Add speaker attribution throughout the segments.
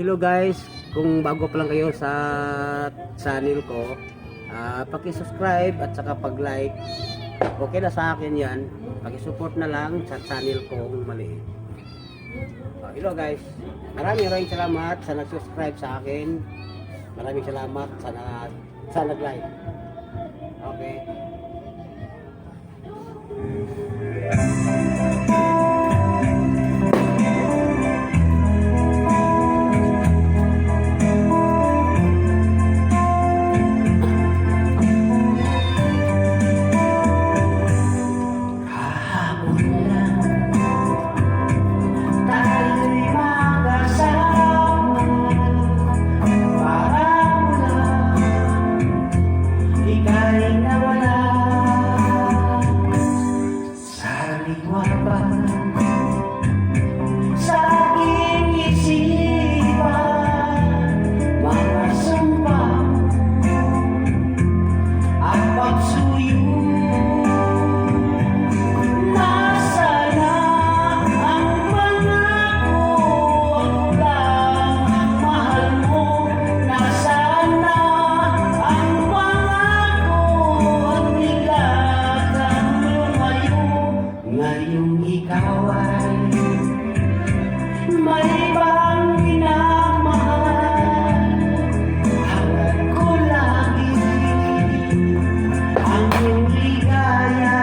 Speaker 1: Hello guys, kung bago pa lang kayo sa channel ko, paki-subscribe at saka pag-like. Okay na sa akin yan. Paki-support na lang sa channel kong maliit. Hello guys, maraming salamat sa nag-subscribe sa akin. Maraming salamat sa nag-like. Okay.
Speaker 2: Ngayong ikaw ay may ibang minamahal, hangad ko lagi ang iyong ligaya.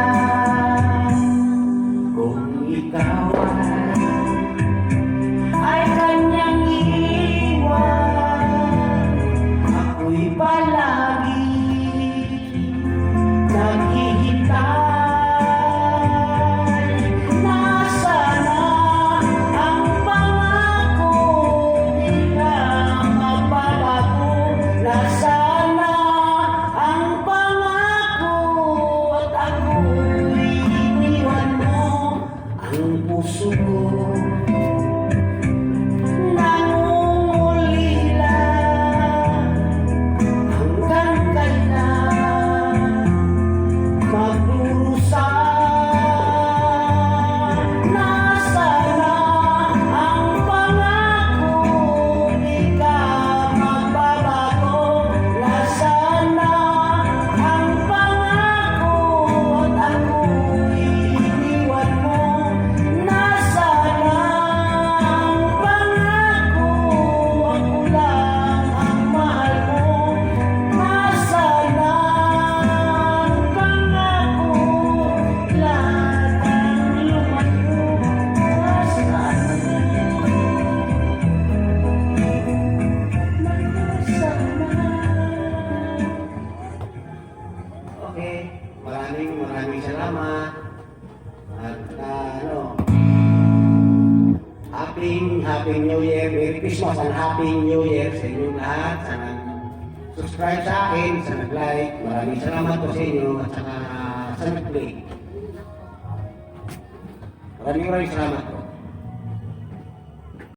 Speaker 2: Kung ikaw ay kanyang iwan, ako'y palagi naghihintay. Puso ko nangungulila hanggang kailan magdurusa. Nasana ang pangako, di ka magbabago. Nasana ang pangako at ako'y iniwan mo.
Speaker 1: Okay, maraming salamat. At Happy New Year, Merry Christmas and Happy New Year sa inyong lahat. Sa nag-subscribe sa akin, sa nag-like, maraming salamat po sa inyo at saka sa nag-play. Maraming salamat po.